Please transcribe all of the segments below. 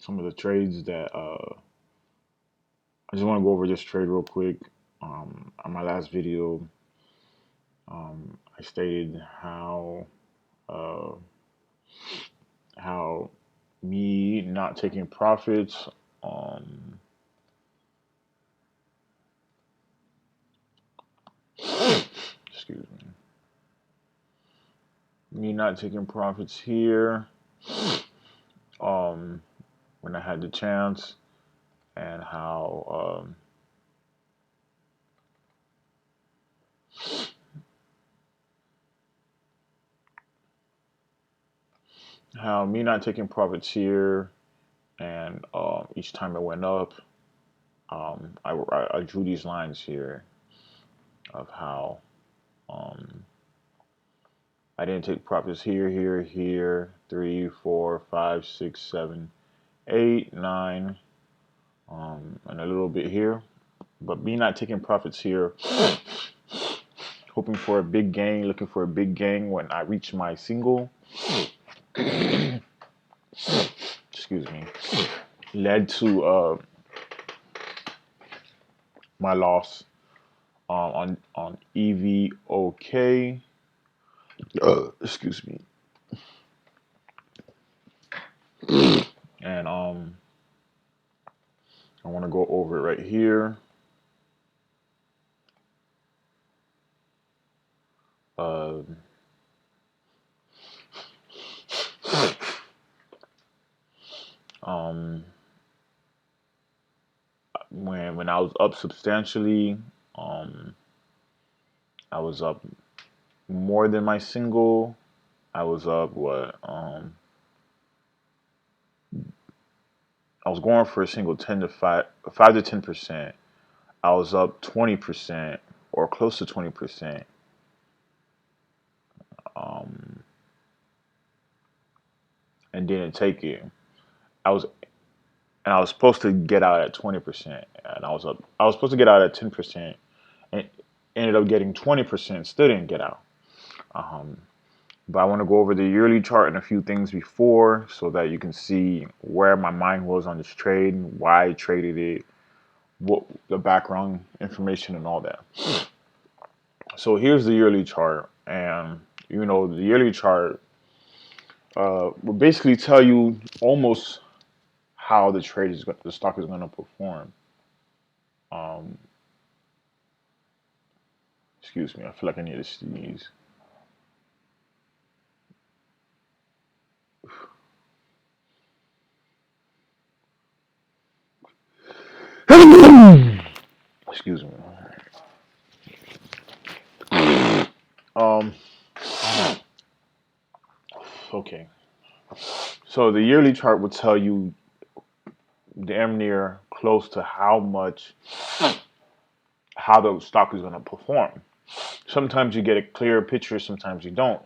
some of the trades that I just want to go over this trade real quick. On my last video, I stated uh, how me not taking profits, um, excuse me not taking profits here, um, when I had the chance, and how me not taking profits here, and each time it went up, I drew these lines here of how um, I didn't take profits here, here, here, 3, 4, 5, 6, 7, 8, 9, and a little bit here. But me not taking profits here, hoping for a big gain, looking for a big gain when I reach my single, excuse me, led to my loss on EVOK. Excuse me. And I want to go over it right here. Uh, um, when I was up substantially, um, I was up more than my single. I was up what? I was going for a single 10 to 5, 5 to 10%. I was up 20% or close to 20%. Um, and didn't take it. I was I was supposed to get out at 20%, and I was up. I was supposed to get out at 10%, and ended up getting 20%. Still didn't get out. Um, but I want to go over the yearly chart and a few things before, so that you can see where my mind was on this trade, why I traded it, what the background information, and all that. So here's the yearly chart, and the yearly chart will basically tell you almost how the stock is going to perform. Um, Excuse me, I feel like I need to sneeze. Excuse me. Um, okay. So the yearly chart would tell you damn near close to how the stock is going to perform. Sometimes you get a clear picture, sometimes you don't.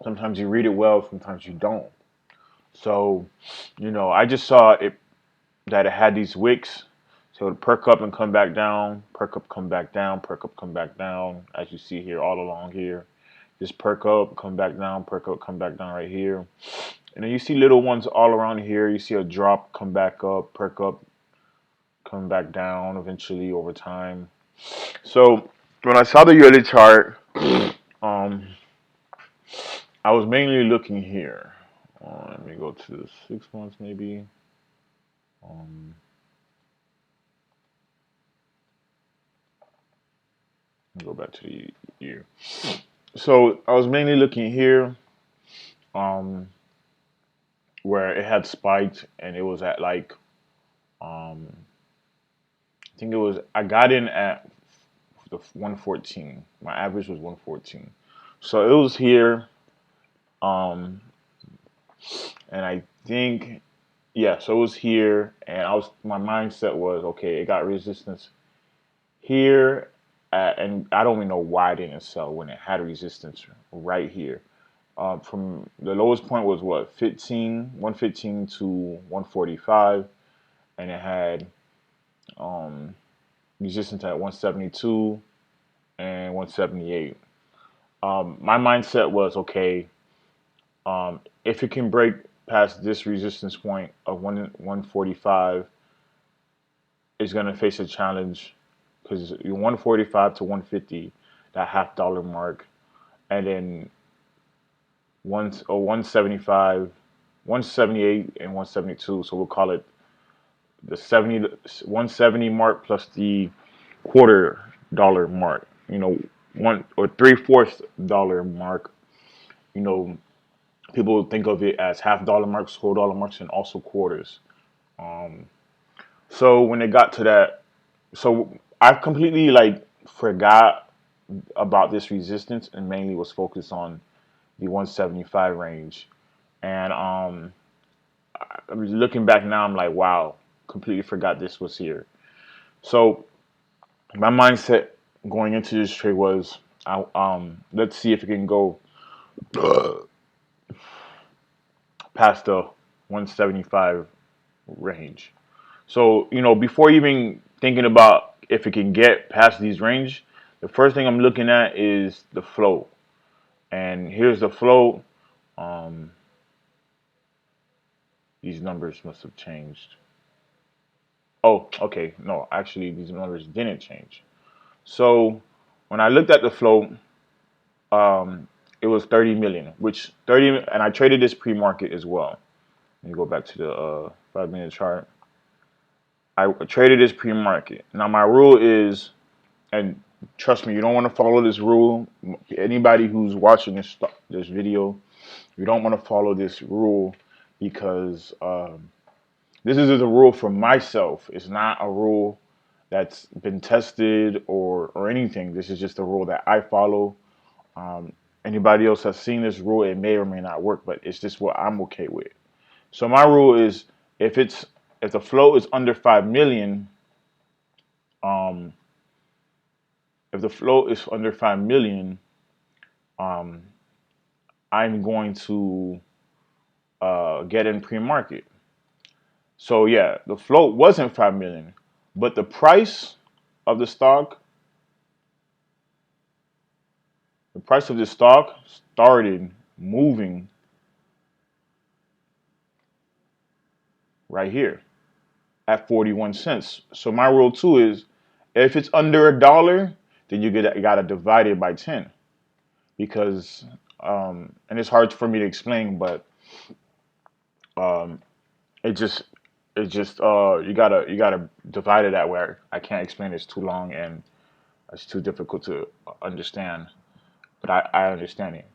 Sometimes you read it well, sometimes you don't. So, I just saw that it had these wicks. So it would perk up and come back down, perk up, come back down, perk up, come back down, as you see here all along here. Just perk up, come back down, perk up, come back down right here. And then you see little ones all around here. You see a drop, come back up, perk up, come back down eventually over time. So when I saw the yearly chart, um, I was mainly looking here. Let me go to the 6 months maybe. Um, go back to the year. So I was mainly looking here, um, where it had spiked and it was at like, I think I got in at the 114. My average was 114. So it was here, um, and I think, yeah, so it was here, and my mindset was, okay, it got resistance here, and I don't even know why I didn't sell when it had resistance right here. From the lowest point was what, 115 to 145, and it had um, resistance at 172 and 178. My mindset was, okay, if it can break past this resistance point of 145 is going to face a challenge because 145 to 150, that $0.50 mark, and then 175, 178, and 172. So we'll call it the 170 mark plus the $0.25 mark. One or three-fourths dollar mark. You know, people think of it as $0.50 marks, $1 marks, and also quarters. Um, so when it got to that, so I completely like forgot about this resistance and mainly was focused on the 175 range. And I'm looking back now, I'm like, wow, completely forgot this was here. So my mindset going into this trade was, let's see if it can go past the 175 range. So, before even thinking about if it can get past these range, the first thing I'm looking at is the flow. And here's the flow. Um, these numbers must have changed. Oh, okay. No, actually, these numbers didn't change. So when I looked at the flow, um, it was 30 million, which 30, and I traded this pre-market as well. Let me go back to the 5 minute chart. I traded this pre-market. Now my rule is, and trust me, you don't want to follow this rule. Anybody who's watching this video, you don't want to follow this rule because this is a rule for myself. It's not a rule that's been tested or anything. This is just a rule that I follow. Um, Anybody else has seen this rule, it may or may not work, but it's just what I'm okay with. So my rule is if the flow is under 5 million, um, if the flow is under 5 million, um, I'm going to get in pre-market. So yeah, the float wasn't 5 million, but the price of the stock, the price of the stock started moving right here at 41 cents. So my rule too is if it's under $1, then you gotta divide it by 10 because and it's hard for me to explain, but um, it just you gotta divide it that way. I can't explain, it's too long and it's too difficult to understand, but I understand it.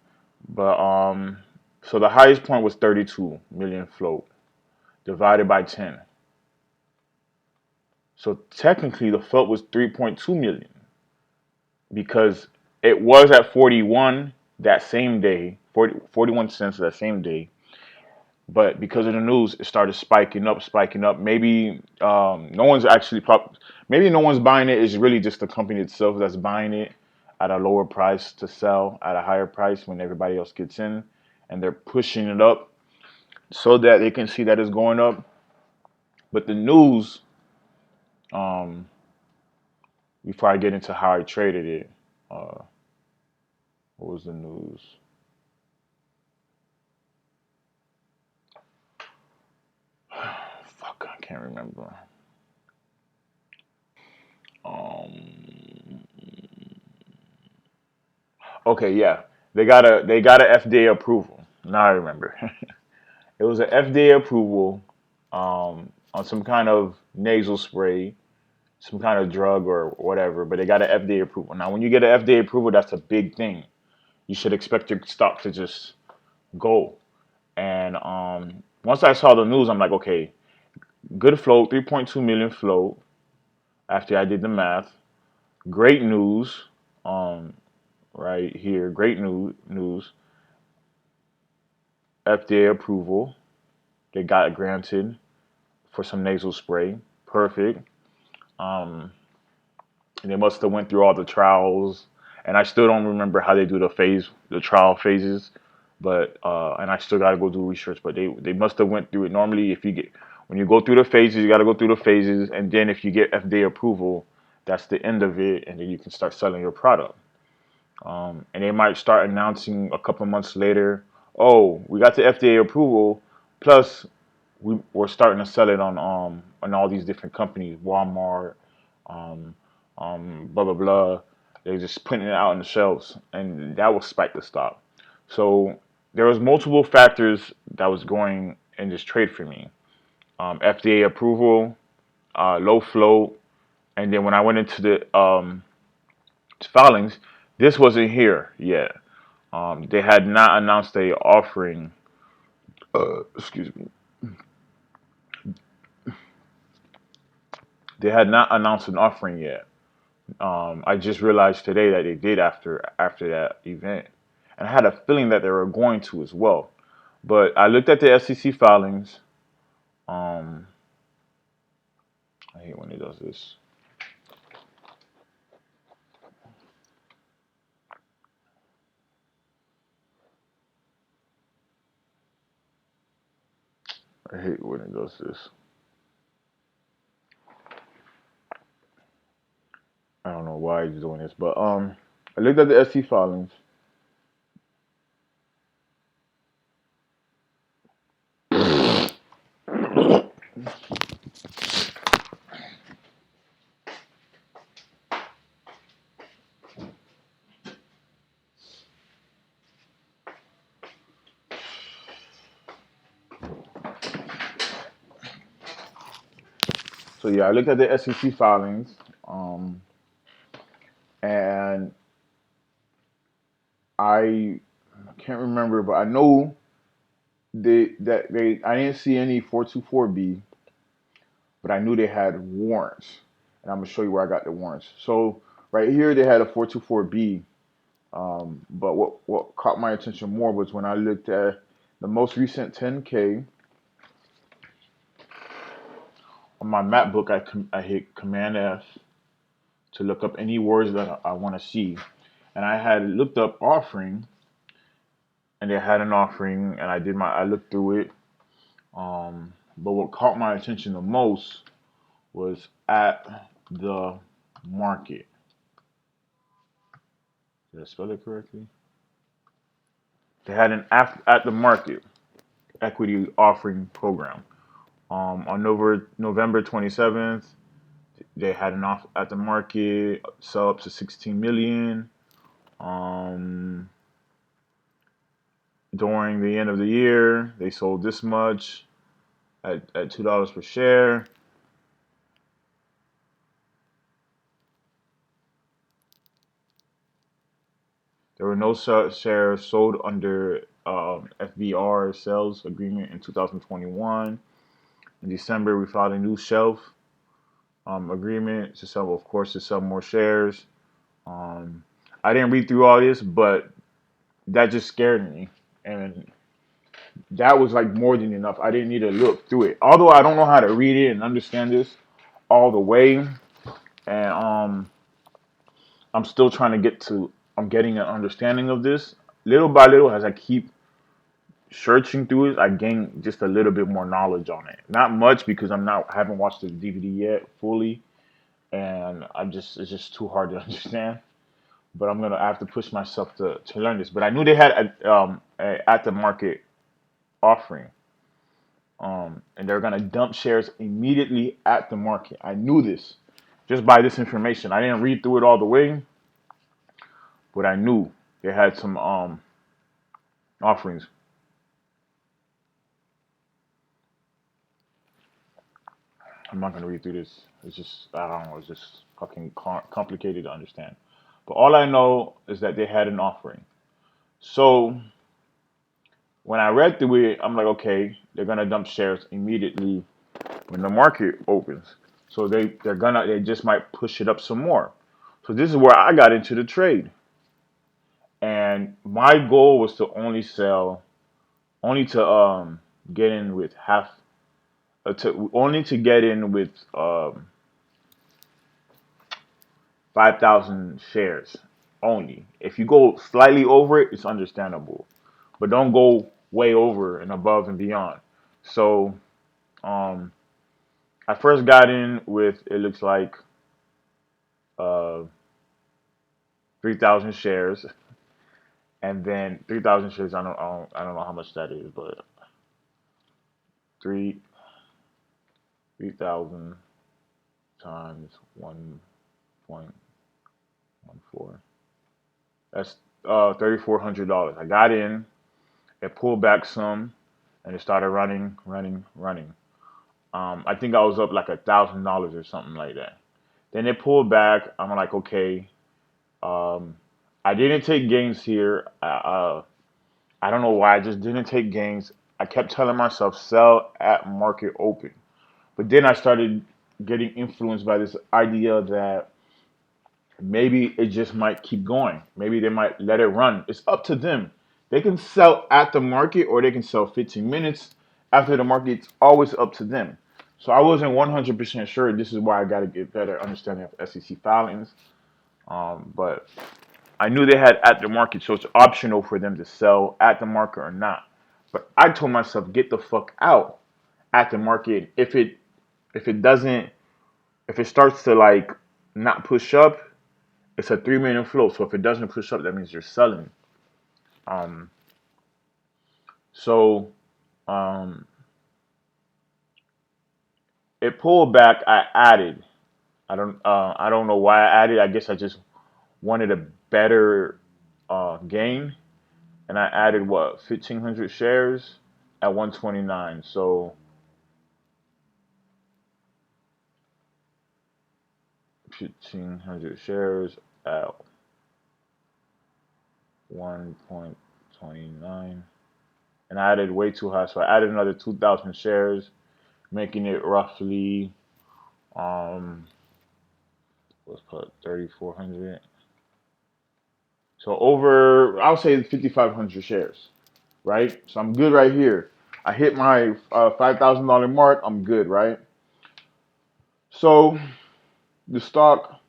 But so the highest point was 32 million float divided by 10. So technically the float was 3.2 million because it was at 41 that same day, 41 cents that same day. But because of the news, it started spiking up, spiking up. Maybe no one's actually maybe no one's buying it. It's really just the company itself that's buying it at a lower price to sell at a higher price when everybody else gets in, and they're pushing it up so that they can see that it's going up. But the news, um, before I get into how I traded it, uh, what was the news? Fuck, I can't remember. Um, okay, yeah, they got a FDA approval. Now I remember. It was an FDA approval on some kind of nasal spray, some kind of drug or whatever, but they got an FDA approval. Now, when you get an FDA approval, that's a big thing. You should expect your stock to just go. And once I saw the news, I'm like, okay, good float, 3.2 million float. After I did the math, great news. Um, right here, great news. FDA approval. They got it granted for some nasal spray. Perfect. Um, and they must have went through all the trials, and I still don't remember how they do the trial phases, but and I still got to go do research. But they must have went through it. Normally, if you get when you go through the phases, you got to go through the phases, and then if you get FDA approval, that's the end of it, and then you can start selling your product. And they might start announcing a couple months later, oh, we got the FDA approval, Plus, we were starting to sell it on all these different companies, Walmart, um, blah blah blah. They're just putting it out on the shelves, and that will spike the stock. So there was multiple factors that was going in this trade for me. FDA approval, low float, and then when I went into the filings, this wasn't here yet. They had not announced a offering. Excuse me. They had not announced an offering yet. I just realized today that they did after that event, and I had a feeling that they were going to as well. But I looked at the SEC filings. Um, I hate when it does this. I hate when it does this. I don't know why he's doing this, but I looked at the SEC filings. So yeah, I looked at the SEC filings, um, and I can't remember, but I know they I didn't see any 424B, but I knew they had warrants, and I'm gonna show you where I got the warrants. So right here they had a 424B, but what caught my attention more was when I looked at the most recent 10K on my map book. I hit Command F to look up any words that I want to see, and I had looked up offering, and they had an offering, and I looked through it. But what caught my attention the most was at the market. Did I spell it correctly? They had an at the market equity offering program. On November 27th, they had an off at the market sell up to 16 million. Um, During the end of the year, they sold this much at $2 per share. There were no shares sold under FVR sales agreement in 2021. In December, we filed a new shelf agreement to sell, of course, to sell more shares. Um, I didn't read through all this, but that just scared me, and that was like more than enough. I didn't need to look through it, although I don't know how to read it and understand this all the way, and I'm still trying to get to. I'm getting an understanding of this little by little as I keep searching through it. I gain just a little bit more knowledge on it. Not much because I haven't watched the DVD yet fully, and it's just too hard to understand. But I'm gonna have to push myself to learn this. But I knew they had a at the market offering, and they're gonna dump shares immediately at the market. I knew this just by this information. I didn't read through it all the way, but I knew they had some offerings. I'm not gonna read through this. It's just I don't know. It's just fucking complicated to understand. But all I know is that they had an offering. So when I read through it, I'm like, okay, they're gonna dump shares immediately when the market opens. So they just might push it up some more. So this is where I got into the trade, and my goal was to only to get in with half, to only to get in with 5,000 shares only. If you go slightly over it, it's understandable, but don't go way over and above and beyond. So um, I first got in with it looks like uh, 3,000 shares, and then 3,000 shares. I don't know how much that is, but three 3,000 times 1.14. That's $3,400. I got in, it pulled back some, and it started running, running, running. I think I was up like $1,000 or something like that. Then it pulled back. I'm like, okay. Um, I didn't take gains here. I don't know why. I just didn't take gains. I kept telling myself sell at market open. But then I started getting influenced by this idea that maybe it just might keep going. Maybe they might let it run. It's up to them. They can sell at the market or they can sell 15 minutes after the market. It's always up to them. So I wasn't 100% sure. This is why I got to get better understanding of SEC filings. But I knew they had at the market, so it's optional for them to sell at the market or not. But I told myself, get the fuck out at the market. If it doesn't, if it starts to like not push up, it's a 3 minute flow. So if it doesn't push up, that means you're selling. Um, so um, it pulled back. I added. I don't know why I added. I guess I just wanted a better gain, and I added what 1,500 shares at 129. So 1,500 shares at 1.29, and I added way too high. So I added another 2,000 shares, making it roughly um let's put 3,400. So over, I'll say 5,500 shares, right? So I'm good right here. I hit my $5,000 mark. I'm good, right? So the stock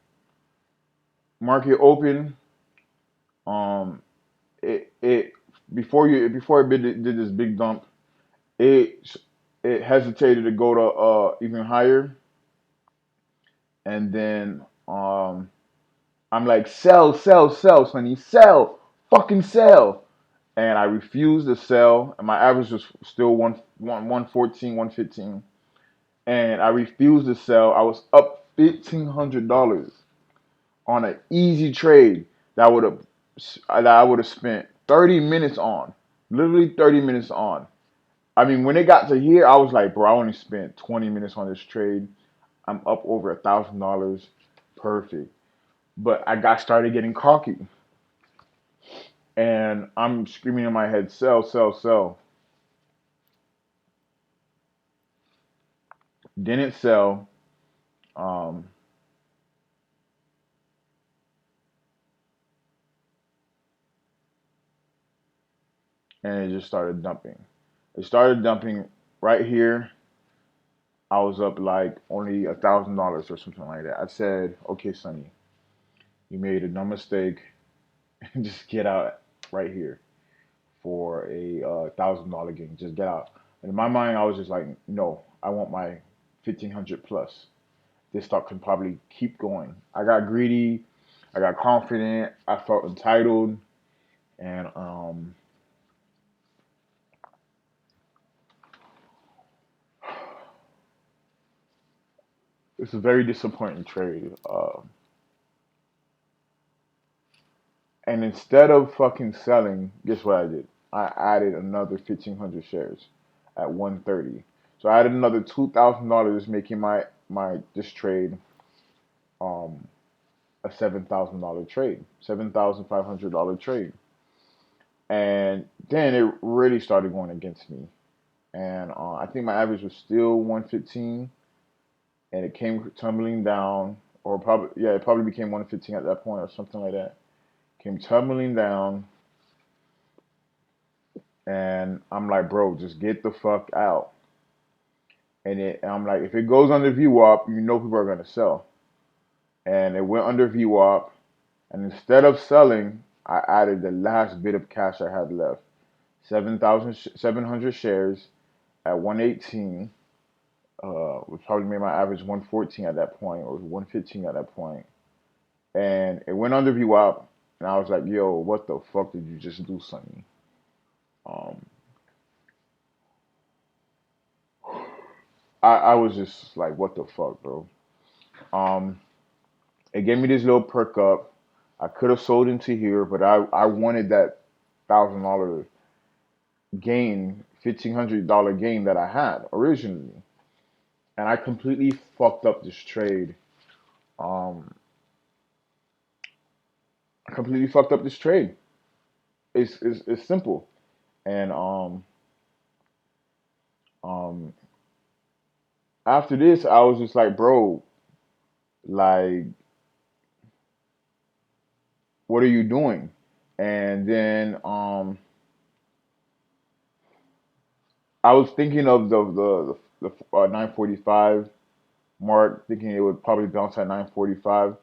market open, um, it before it did this big dump, it it hesitated to go to even higher, and then I'm like sell, sell, sell, Sonny, sell, fucking sell. And I refused to sell. And my average was still 114, 115. And I refused to sell. I was up $1,500 on an easy trade that I would have spent 30 minutes on, literally 30 minutes on. I mean, when it got to here, I was like, bro, I only spent 20 minutes on this trade. I'm up over $1,000. Perfect. But I got started getting cocky, and I'm screaming in my head, sell, sell, sell. Didn't sell. Um, and it just started dumping. It started dumping right here. I was up like only $1,000 or something like that. I said, okay, Sonny, you made a dumb mistake. Just get out right here for a $1,000 gain. Just get out. And in my mind, I was just like, no, I want my 1,500 plus. This stock can probably keep going. I got greedy. I got confident. I felt entitled, and it's a very disappointing trade. And instead of fucking selling, guess what I did? I added another 1,500 shares at 130. So I added another $2,000, making my this trade um a $7,000 trade, $7,500 trade. And then it really started going against me. And I think my average was still 115, and it came tumbling down, or probably yeah, it probably became 115 at that point or something like that. Came tumbling down, and I'm like, bro, just get the fuck out. And I'm like, if it goes under VWAP, you know people are gonna sell. And it went under VWAP, and instead of selling, I added the last bit of cash I had left, 7,700 shares at 118, which probably made my average 114 at that point, or 115 at that point. And it went under VWAP, and I was like, yo, what the fuck did you just do, Sonny? Um, I was just like, what the fuck, bro? Um, it gave me this little perk up. I could have sold into here, but I wanted that $1,000 gain, $1,500 gain that I had originally, and I completely fucked up this trade. Um, I completely fucked up this trade. It's simple, and um, after this, I was just like, bro, like, what are you doing? And then I was thinking of the 945 mark, thinking it would probably bounce at 945.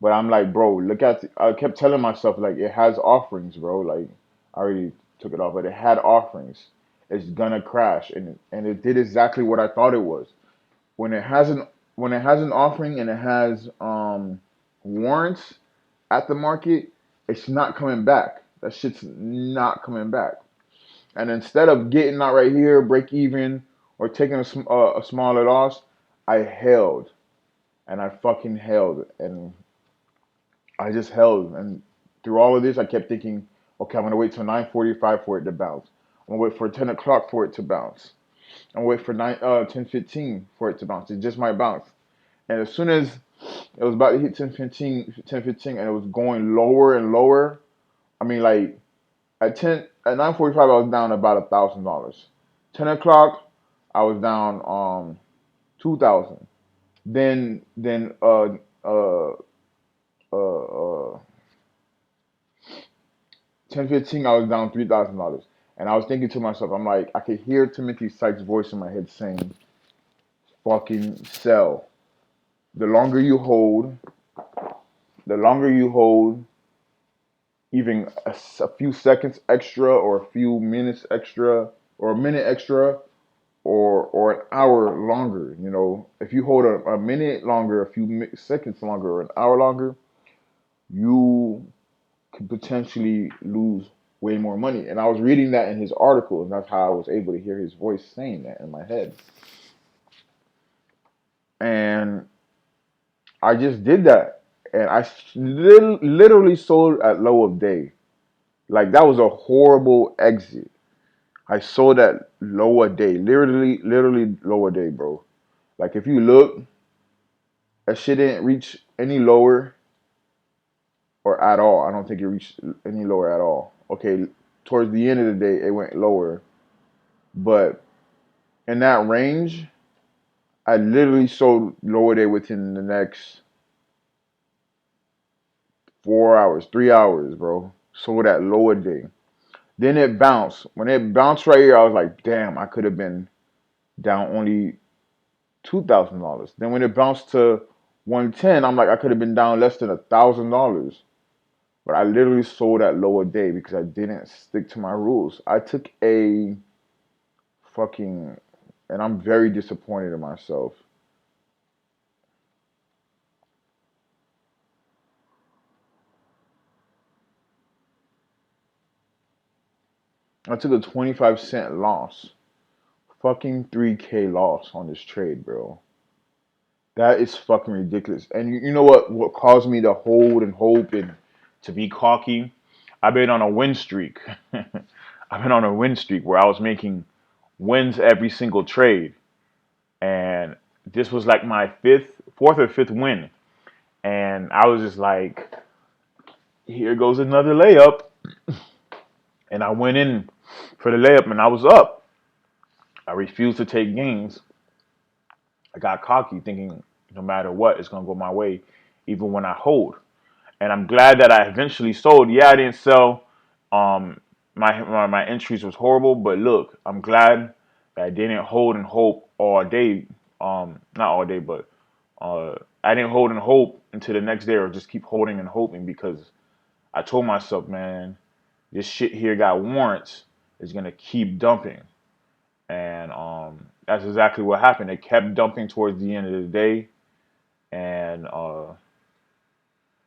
But I'm like, bro, look at. I kept telling myself like it has offerings, bro. Like I already took it off, but it had offerings. It's gonna crash, and it did exactly what I thought it was. When it has an when it has an offering and it has warrants at the market, it's not coming back. That shit's not coming back. And instead of getting out right here, break even, or taking a smaller loss, I held and I fucking held, and I just held. And through all of this, I kept thinking, okay, I'm gonna wait till 9:45 for it to bounce. I'm gonna wait for 10 o'clock for it to bounce. I'm gonna wait for 10:15 for it to bounce. It just might bounce. And as soon as it was about to hit 10:15, and it was going lower and lower. I mean, like at 9:45, I was down about $1,000. 10 o'clock, I was down 2,000. Then uh uh uh 10:15, I was down $3,000. And I was thinking to myself, I'm like, I could hear Timothy Sykes' voice in my head saying, "Fucking sell. The longer you hold, the longer you hold, even a few seconds extra, or a few minutes extra, or a minute extra, or an hour longer. You know, if you hold a minute longer, a few seconds longer, or an hour longer, you could potentially lose way more money." And I was reading that in his article, and that's how I was able to hear his voice saying that in my head. And I just did that, and I literally sold at low of day. Like that was a horrible exit. I sold at low a day, literally low a day, bro. Like if you look, that shit didn't reach any lower or at all. I don't think it reached any lower at all. Okay, towards the end of the day, it went lower, but in that range, I literally sold lower day within the next 4 hours, 3 hours, bro. Sold at lower day. Then it bounced. When it bounced right here, I was like, damn, I could have been down only $2,000. Then when it bounced to 110, I'm like, I could have been down less than $1,000. But I literally sold at lower day because I didn't stick to my rules. I took a fucking, and I'm very disappointed in myself. I took a 25-cent loss. Fucking 3K loss on this trade, bro. That is fucking ridiculous. And you know what caused me to hold and hope and to be cocky? I've been on a win streak. I've been on a win streak where I was making wins every single trade. And this was like my fourth or fifth win. And I was just like, here goes another layup. And I went in for the layup and I was up. I refused to take gains. I got cocky thinking no matter what, it's going to go my way, even when I hold. And I'm glad that I eventually sold. Yeah, I didn't sell. Um, my entries was horrible, but look, I'm glad that I didn't hold and hope all day. Not all day, but I didn't hold and hope until the next day, or just keep holding and hoping, because I told myself, man, this shit here got warrants. It's gonna keep dumping, and that's exactly what happened. It kept dumping towards the end of the day, and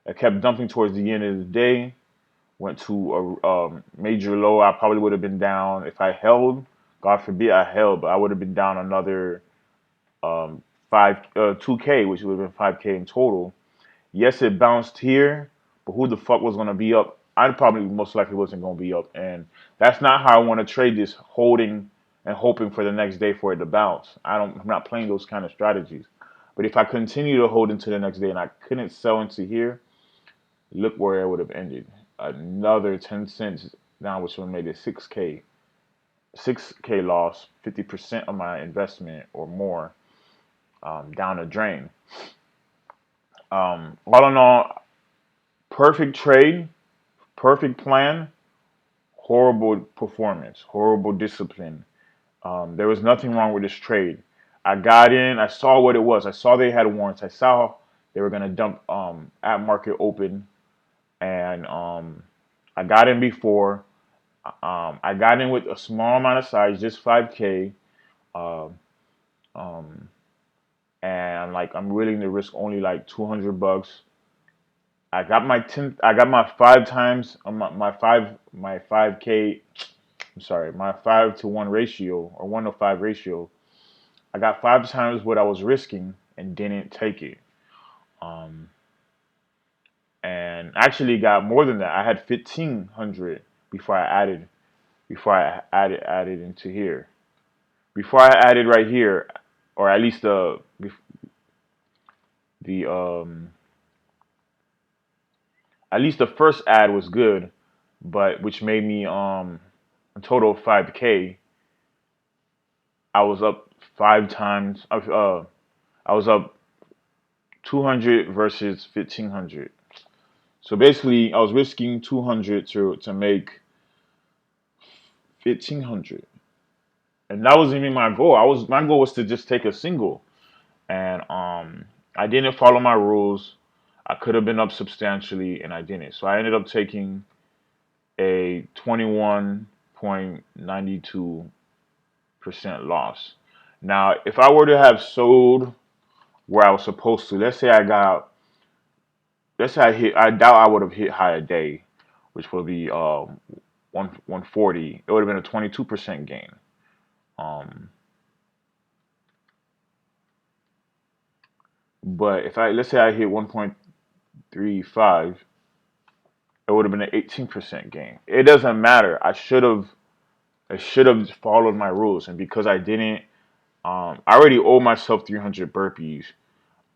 it kept dumping towards the end of the day. Went to a major low. I probably would have been down if I held. God forbid I held, but I would have been down another. five 2K, which would have been 5K in total. Yes, it bounced here, but who the fuck was gonna be up? I probably most likely wasn't gonna be up, and that's not how I want to trade this, holding and hoping for the next day for it to bounce. I'm not playing those kind of strategies. But if I continue to hold into the next day and I couldn't sell into here, look where it would have ended. Another 10 cents down, which would have made it 6K. 6K loss, 50% of my investment or more, down the drain. All in all, perfect trade, perfect plan, horrible performance, horrible discipline. There was nothing wrong with this trade. I got in, I saw what it was. I saw they had warrants. I saw they were going to dump at market open, and I got in before. I got in with a small amount of size, just 5K. Um, um, and I'm willing to risk only like 200 bucks. I got my five times my 5K. I'm sorry, my 5-to-1 ratio or 1-to-5 ratio. I got 5 times what I was risking and didn't take it. Um, and actually got more than that. I had 1,500 before I added added into here. Before I added right here, or at least the at least the first ad was good, but which made me a total of 5K. I was up 5 times. I was up 200 versus 1,500. So basically, I was risking 200 to make 1,500, and that wasn't even my goal. My goal was to just take a single, and I didn't follow my rules. I could have been up substantially, and I didn't. So I ended up taking a 21.92% loss. Now, if I were to have sold where I was supposed to, let's say I doubt I would have hit high a day, which would be 140. It would have been a 22% gain. Um, but if I let's say I hit 1.35, it would have been an 18% gain. It doesn't matter. I should have followed my rules, and because I didn't, I already owe myself 300 burpees.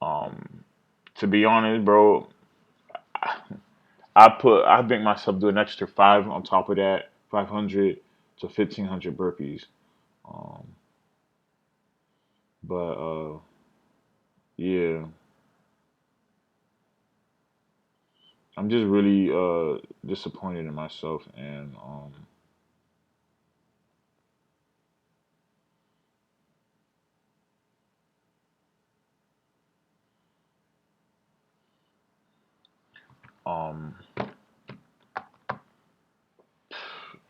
Um, to be honest, bro, I make myself do an extra five on top of that, 500 to 1,500 burpees. Um, but yeah, I'm just really disappointed in myself, and um,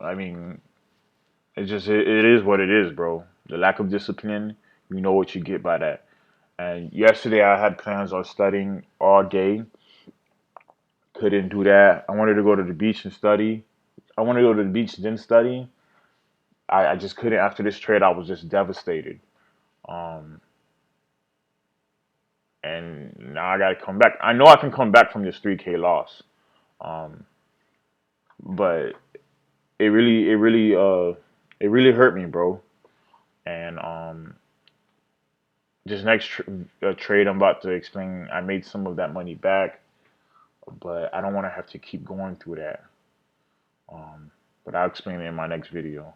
I mean, it is what it is, bro. The lack of discipline, you know what you get by that. And yesterday I had plans on studying all day. Couldn't do that. I wanted to go to the beach and study. I wanted to go to the beach then study. I just couldn't after this trade. I was just devastated. Um, and now I gotta come back. I know I can come back from this 3K loss. Um, but it really hurt me, bro. And this next trade I'm about to explain, I made some of that money back, but I don't want to have to keep going through that. Um, but I'll explain it in my next video.